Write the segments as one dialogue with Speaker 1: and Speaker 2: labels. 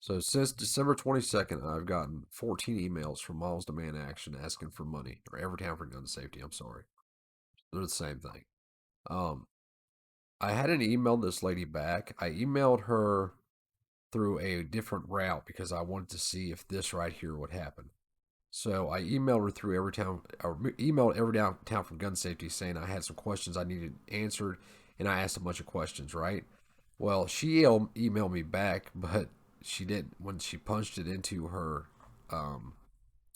Speaker 1: So since December 22nd, I've gotten 14 emails from Miles Demand Action asking for money, or Everytown for Gun Safety. I'm sorry. They're the same thing. Um, I hadn't emailed this lady back. I emailed her through a different route because I wanted to see if this right here would happen. So I emailed her through Everytown, or emailed Everytown for Gun Safety saying I had some questions I needed answered, and I asked a bunch of questions, right? Well, she emailed me back, but she didn't. When she punched it into her um,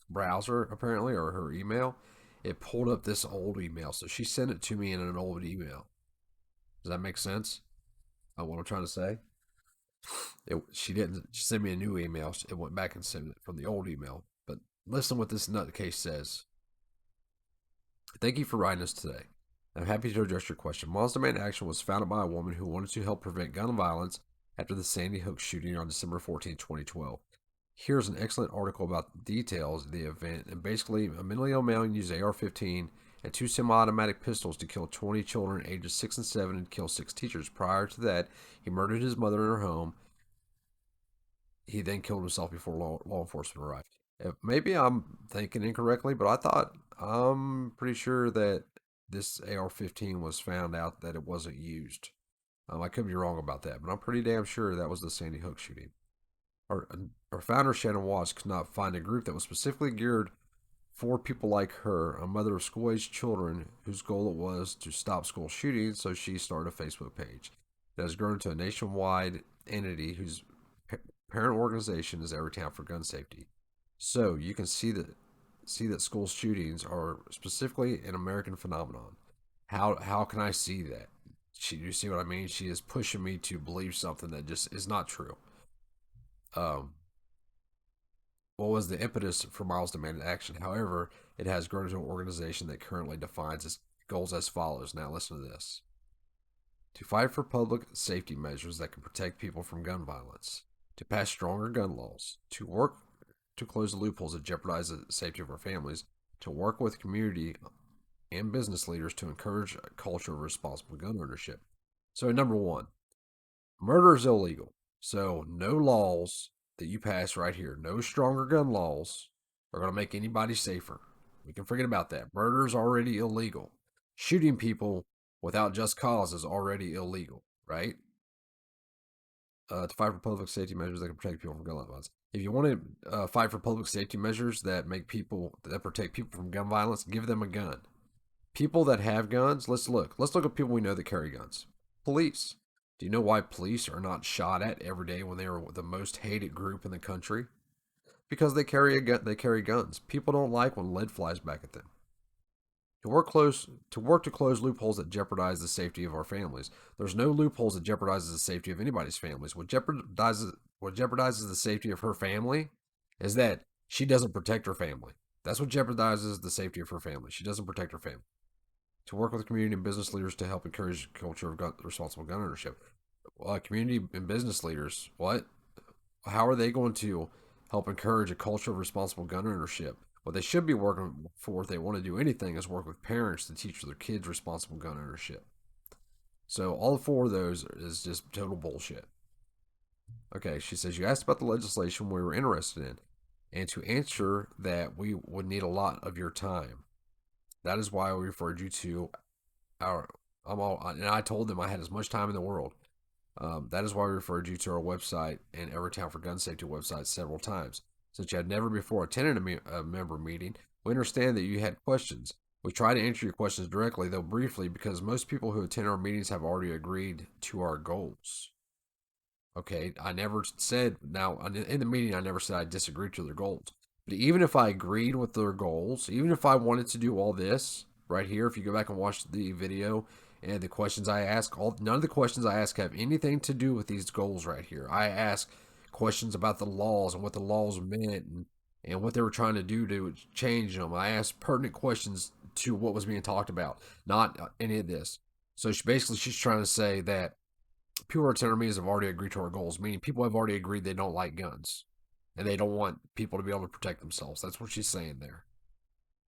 Speaker 1: browser, apparently, or her email, it pulled up this old email. So she sent it to me in an old email. Does that make sense? What I'm trying to say? She didn't send me a new email. It went back and sent it from the old email. But listen what this nutcase says. Thank you for writing us today. I'm happy to address your question. Mom's Demand Action was founded by a woman who wanted to help prevent gun violence after the Sandy Hook shooting on December 14, 2012. Here's an excellent article about the details of the event. And basically, a mentally ill man used AR-15 and two semi-automatic pistols to kill 20 children ages 6 and 7 and kill 6 teachers. Prior to that, he murdered his mother in her home. He then killed himself before law enforcement arrived. Maybe I'm thinking incorrectly, but I'm pretty sure that this AR-15 was found out that it wasn't used. I could be wrong about that, but I'm pretty damn sure that was the Sandy Hook shooting. Our, our founder, Shannon Watts, could not find a group that was specifically geared for people like her, a mother of school-aged children whose goal it was to stop school shootings, so she started a Facebook page. It has grown to a nationwide entity whose parent organization is Everytown for Gun Safety. So you can see that school shootings are specifically an American phenomenon. How can I see that? You see what I mean? She is pushing me to believe something that just is not true. Um, what was the impetus for Miles' demanded action? However, it has grown into an organization that currently defines its goals as follows. Now listen to this: to fight for public safety measures that can protect people from gun violence, to pass stronger gun laws, to work to close the loopholes that jeopardize the safety of our families, to work with community and business leaders to encourage a culture of responsible gun ownership. So, number one, murder is illegal. So, no laws that you pass right here, no stronger gun laws are going to make anybody safer. We can forget about that. Murder is already illegal. Shooting people without just cause is already illegal, right? To fight for public safety measures that can protect people from gun violence. If you want to fight for public safety measures that protect people from gun violence, give them a gun. People that have guns, let's look. Let's look at people we know that carry guns. Police. Do you know why police are not shot at every day when they are the most hated group in the country? Because they carry a gun. They carry guns. People don't like when lead flies back at them. To close loopholes that jeopardize the safety of our families. There's no loopholes that jeopardizes the safety of anybody's families. What jeopardizes the safety of her family is that she doesn't protect her family. That's what jeopardizes the safety of her family. She doesn't protect her family. To work with community and business leaders to help encourage a culture of responsible gun ownership. Community and business leaders, what? How are they going to help encourage a culture of responsible gun ownership? What they should be working for, if they want to do anything, is work with parents to teach their kids responsible gun ownership. So all four of those is just total bullshit. Okay, she says, you asked about the legislation we were interested in, and to answer that, we would need a lot of your time. That is why we referred you to our. And I told them I had as much time in the world. That is why we referred you to our website and Everytown for Gun Safety website several times. Since you had never before attended a member meeting, we understand that you had questions. We try to answer your questions directly, though briefly, because most people who attend our meetings have already agreed to our goals. Okay, I never said, now in the meeting, I never said I disagreed to their goals. But even if I agreed with their goals, even if I wanted to do all this right here, if you go back and watch the video and the questions I ask, none of the questions I ask have anything to do with these goals right here. I ask questions about the laws and what the laws meant and what they were trying to do to change them. I asked pertinent questions to what was being talked about, not any of this. So she's trying to say that people at Center Meetings have already agreed to our goals, meaning people have already agreed they don't like guns and they don't want people to be able to protect themselves. That's what she's saying there.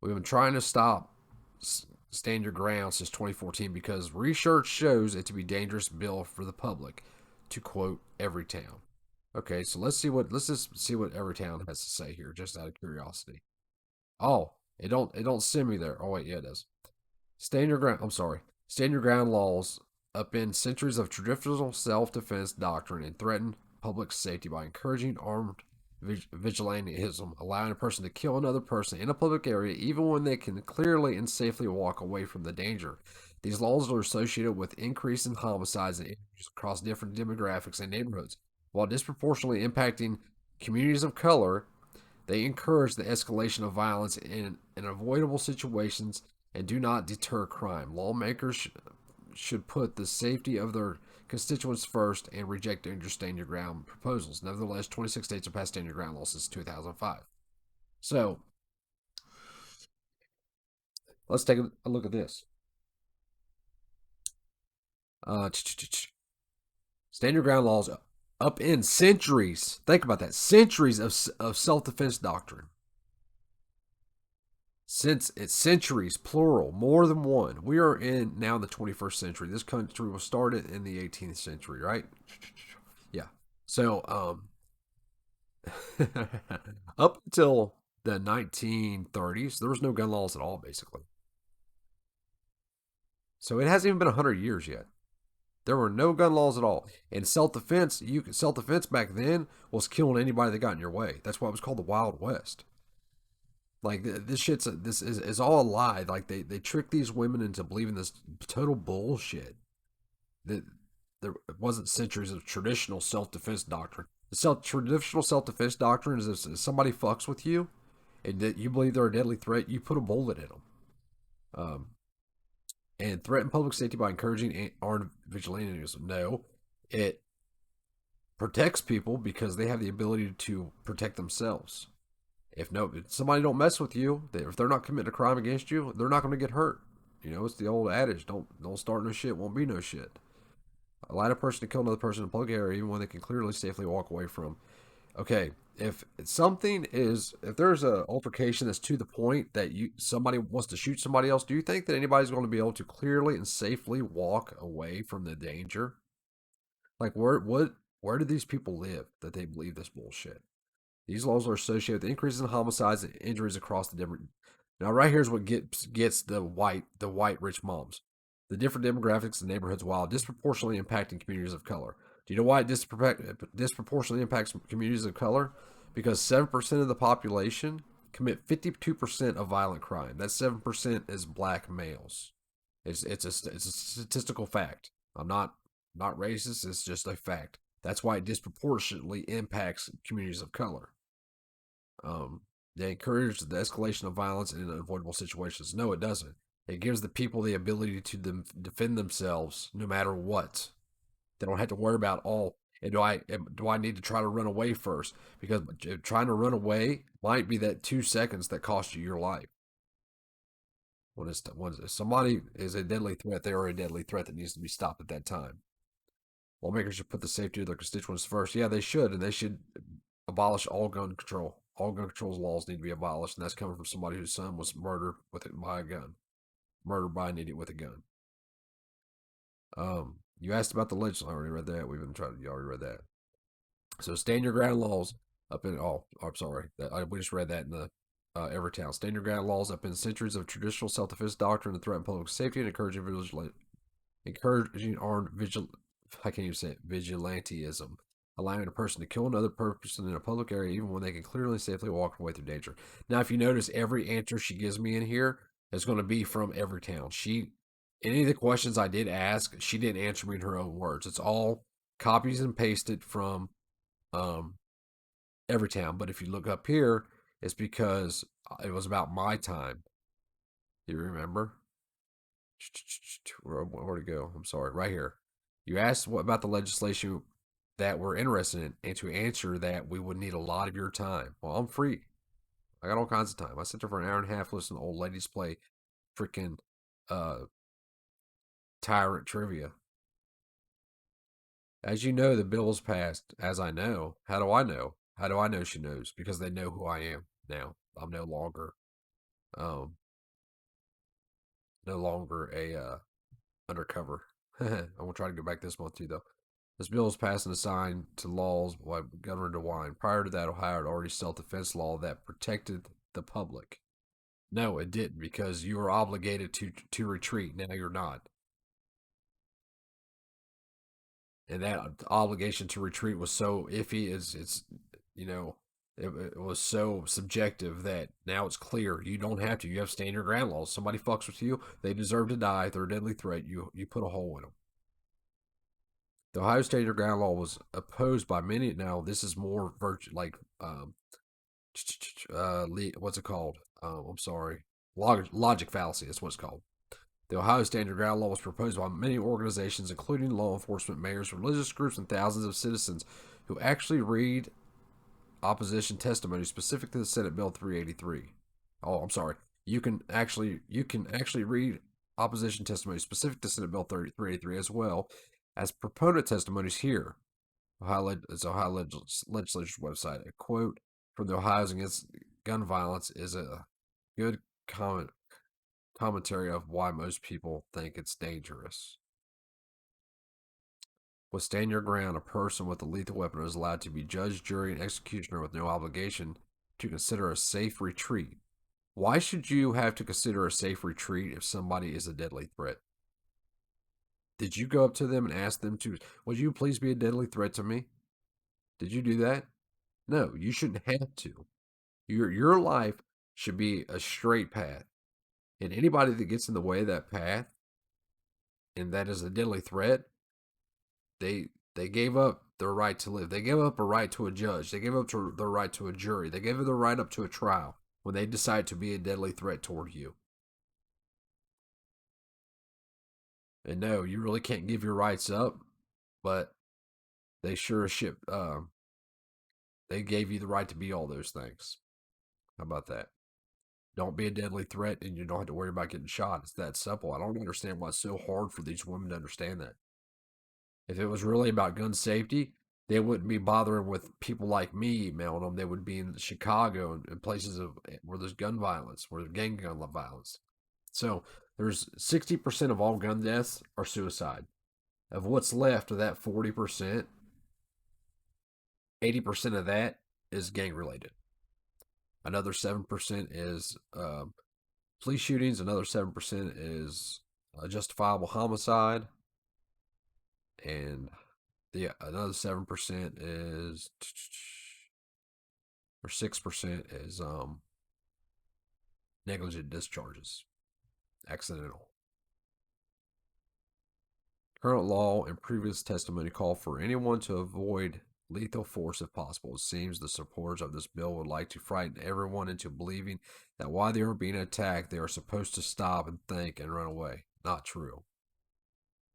Speaker 1: We've been trying to stand your ground since 2014 because research shows it to be dangerous bill for the public, to quote Everytown. Okay, so let's just see what Everytown has to say here, just out of curiosity. Oh, it don't send me there. Oh wait, yeah it does. Stand your ground. I'm sorry. Stand your ground laws upend centuries of traditional self-defense doctrine and threaten public safety by encouraging armed vigilantism, allowing a person to kill another person in a public area even when they can clearly and safely walk away from the danger. These laws are associated with increase in homicides and injuries across different demographics and neighborhoods. While disproportionately impacting communities of color, they encourage the escalation of violence in unavoidable situations and do not deter crime. Lawmakers should put the safety of their constituents first and reject dangerous stand your ground proposals. Nevertheless, 26 states have passed stand your ground laws since 2005. So let's take a look at this. Uh, stand your ground laws up in centuries. Think about that. Centuries of self defense doctrine. Since it's centuries, plural, more than one. We are in now the 21st century. This country was started in the 18th century, right? Yeah. So, up until the 1930s, there was no gun laws at all, basically. So it hasn't even been 100 years yet. There were no gun laws at all. And self defense back then was killing anybody that got in your way. That's why it was called the Wild West. Like this is all a lie. Like they trick these women into believing this total bullshit. That there wasn't centuries of traditional self defense doctrine. The traditional self defense doctrine is if somebody fucks with you and that you believe they're a deadly threat, you put a bullet in them. Um, and threaten public safety by encouraging armed vigilantism. No, it protects people because they have the ability to protect themselves. If somebody don't mess with you, if they're not committing a crime against you, they're not going to get hurt. You know, it's the old adage: don't start no shit, won't be no shit. Allow a person to kill another person in a public area, even when they can clearly safely walk away from. Okay, if there's a altercation that's to the point that somebody wants to shoot somebody else, do you think that anybody's going to be able to clearly and safely walk away from the danger? Like where do these people live that they believe this bullshit? These laws are associated with increases in homicides and injuries across the different. Now, right here's what gets the white rich moms. The different demographics and neighborhoods while disproportionately impacting communities of color. Do you know why it disproportionately impacts communities of color? Because 7% of the population commit 52% of violent crime. That 7% is black males. It's a statistical fact. I'm not racist. It's just a fact. That's why it disproportionately impacts communities of color. Um, they encourage the escalation of violence in unavoidable situations. No, it doesn't. It gives the people the ability to defend themselves no matter what. They don't have to worry about And do I need to try to run away first? Because trying to run away might be that 2 seconds that cost you your life. If somebody is a deadly threat, they are a deadly threat that needs to be stopped at that time. Lawmakers should put the safety of their constituents first. Yeah, they should, and they should abolish all gun control. All gun control laws need to be abolished, and that's coming from somebody whose son was murdered by a gun, murdered by an idiot with a gun. You asked about the legislature. I already read that. We've been trying. You already read that. So stand your ground laws up in. Oh, I'm sorry. We just read that in the Everytown. Stand your ground laws up in centuries of traditional self-defense doctrine to threaten public safety and encouraging armed I can't even say it, vigilantism, allowing a person to kill another person in a public area even when they can clearly safely walk away through danger. Now, if you notice, every answer she gives me in here is going to be from Everytown. Any of the questions I did ask, she didn't answer me in her own words. It's all copies and pasted from um, Everytown. But if you look up here, it's because it was about my time. You remember? Where'd it go? I'm sorry, right here. You asked what about the legislation that we're interested in, and to answer that, we would need a lot of your time. Well, I'm free. I got all kinds of time. I sit there for an hour and a half listening to old ladies play freaking uh, tyrant trivia. As you know, the bill is passed. As I know, how do I know? How do I know she knows? Because they know who I am now. I'm um, no longer a undercover. I'm gonna try to go back this month too, though. This bill was passed and signed to laws by Governor DeWine. Prior to that, Ohio had already self-defense law that protected the public. No, it didn't, because you were obligated to retreat. Now you're not, and that obligation to retreat was so iffy. It's you know it was so subjective that now it's clear you don't have to. You have stand your ground laws. Somebody fucks with you, they deserve to die. They're a deadly threat. You put a hole in them. The Ohio State your ground law was opposed by many. Now this is more like what's it called? I'm sorry, logic fallacy. That's what it's called. The Ohio Standard Ground Law was proposed by many organizations, including law enforcement, mayors, religious groups, and thousands of citizens who actually read opposition testimony specific to the Senate Bill 383. Oh, I'm sorry. You can actually read opposition testimony specific to Senate Bill 383 as well as proponent testimonies here. It's Ohio Legislature's website. A quote from the Ohio's Against Gun Violence is a good commentary of why most people think it's dangerous. With stand your ground, a person with a lethal weapon is allowed to be judge, jury, and executioner with no obligation to consider a safe retreat. Why should you have to consider a safe retreat if somebody is a deadly threat? Did you go up to them and ask them to, would you please be a deadly threat to me? Did you do that? No, you shouldn't have to. Your life should be a straight path. And anybody that gets in the way of that path and that is a deadly threat, they gave up their right to live. They gave up a right to a judge. They gave up their right to a jury. They gave their right up to a trial when they decide to be a deadly threat toward you. And no, you really can't give your rights up, but they sure as shit, they gave you the right to be all those things. How about that? Don't be a deadly threat, and you don't have to worry about getting shot. It's that simple. I don't understand why it's so hard for these women to understand that. If it was really about gun safety, they wouldn't be bothering with people like me emailing them. They would be in Chicago and places where there's gun violence, where there's gang gun violence. So there's 60% of all gun deaths are suicide. Of what's left of that 40%, 80% of that is gang related. Another 7% is police shootings. Another 7% is justifiable homicide. And another 7% is, or 6% is negligent discharges, accidental. Current law and previous testimony call for anyone to avoid lethal force if possible. It seems the supporters of this bill would like to frighten everyone into believing that while they are being attacked, they are supposed to stop and think and run away. Not true.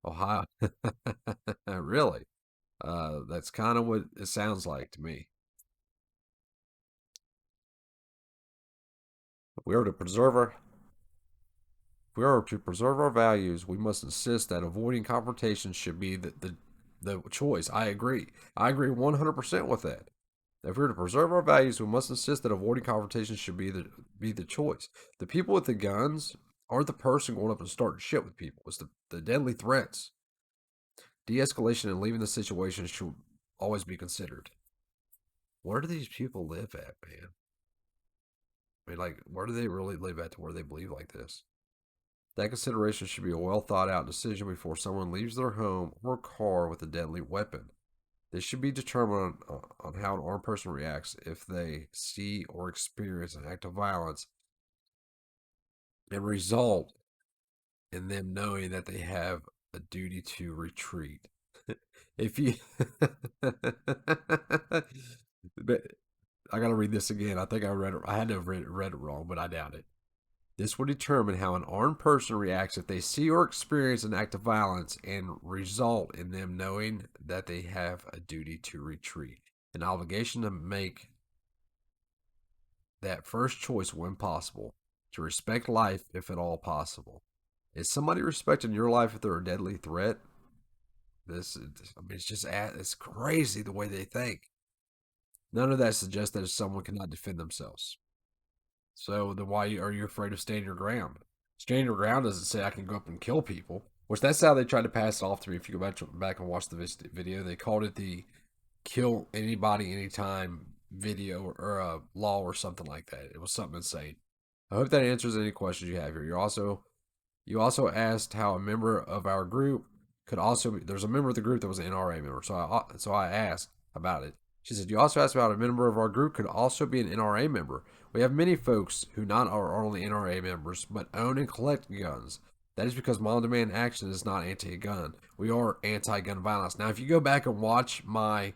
Speaker 1: Ohio, really? That's kind of what it sounds like to me. If we are to preserve our values, we must insist that avoiding confrontation should be the choice. I agree. I agree 100% with that. If we're to preserve our values, we must insist that avoiding confrontation should be the choice. The people with the guns aren't the person going up and starting shit with people. It's the deadly threats. De-escalation and leaving the situation should always be considered. Where do these people live at, man? I mean, like, where do they really live at to where they believe like this? That consideration should be a well thought out decision before someone leaves their home or car with a deadly weapon. This should be determined on how an armed person reacts if they see or experience an act of violence and result in them knowing that they have a duty to retreat. If you, but I gotta read this again. I think I read it. I had to have read it wrong, but I doubt it. This will determine how an armed person reacts if they see or experience an act of violence and result in them knowing that they have a duty to retreat, an obligation to make that first choice when possible, to respect life if at all possible. Is somebody respecting your life if they're a deadly threat? I mean, it's crazy the way they think. None of that suggests that someone cannot defend themselves. So then why are you afraid of standing your ground? Standing your ground doesn't say I can go up and kill people. Which that's how they tried to pass it off to me. If you go back and watch the video, they called it the "kill anybody anytime" video or a law or something like that. It was something insane. I hope that answers any questions you have here. You also asked how a member of our group could also be, there's a member of the group that was an NRA member. So I asked about it. She said, you also asked about a member of our group could also be an NRA member. We have many folks who not are only NRA members, but own and collect guns. That is because Mom Demand Action is not anti-gun. We are anti-gun violence. Now, if you go back and watch the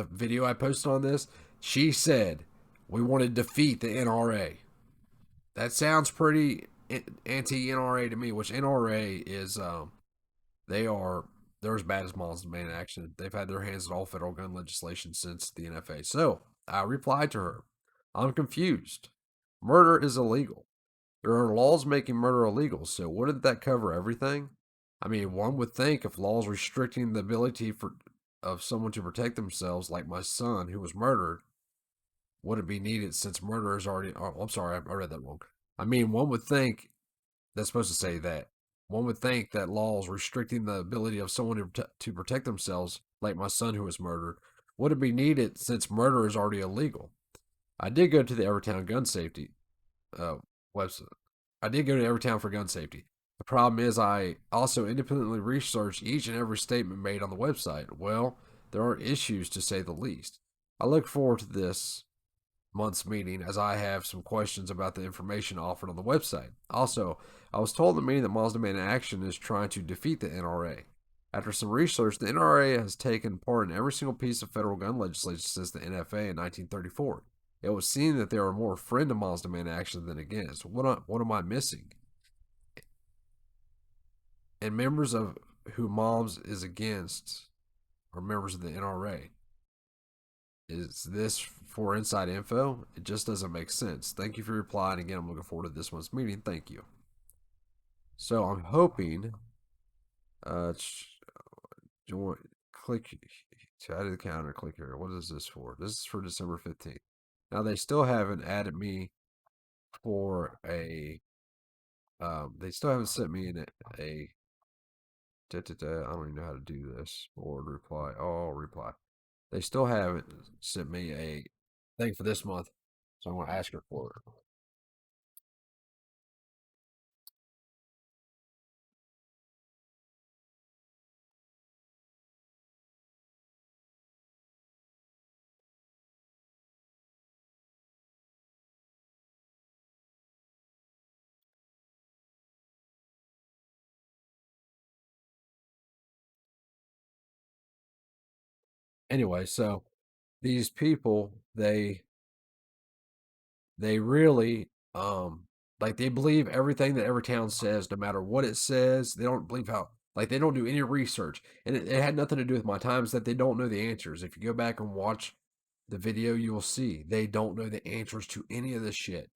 Speaker 1: video I posted on this, she said we want to defeat the NRA. That sounds pretty anti NRA to me. Which NRA is they're as bad as Mom's Demand Action. They've had their hands in all federal gun legislation since the NFA. So I replied to her, I'm confused. Murder is illegal. There are laws making murder illegal. So wouldn't that cover everything? I mean, one would think if laws restricting the ability of someone to protect themselves, like my son who was murdered, would it be needed since murder is already. Oh, I'm sorry, I read that wrong. I mean, one would think that's supposed to say that. One would think that laws restricting the ability of someone to protect themselves, like my son who was murdered, would it be needed since murder is already illegal. I did go to the Evertown Gun Safety uh, website. I did go to Evertown for gun safety. The problem is, I also independently researched each and every statement made on the website. Well, there are issues to say the least. I look forward to this month's meeting as I have some questions about the information offered on the website. Also, I was told in the meeting that Moms Demand Action is trying to defeat the NRA. After some research, the NRA has taken part in every single piece of federal gun legislation since the NFA in 1934. It would seem that they are more a friend of Moms Demand Action than against. What am I missing? And members of who Moms is against are members of the NRA. Is this for inside info? It just doesn't make sense. Thank you for your reply. And again, I'm looking forward to this month's meeting. Thank you. So I'm hoping join click to add to the calendar, click here. What is this for? This is for December 15th. Now they still haven't added me for a they still haven't sent me a I don't even know how to do this. Forward reply. Oh, reply. They still haven't sent me a thing for this month, so I'm going to ask her for it. Anyway, so these people, they really like they believe everything that Evertown says, no matter what it says. They don't believe how like they don't do any research, and it had nothing to do with my time. Is that they don't know the answers. If you go back and watch the video, you will see they don't know the answers to any of this shit.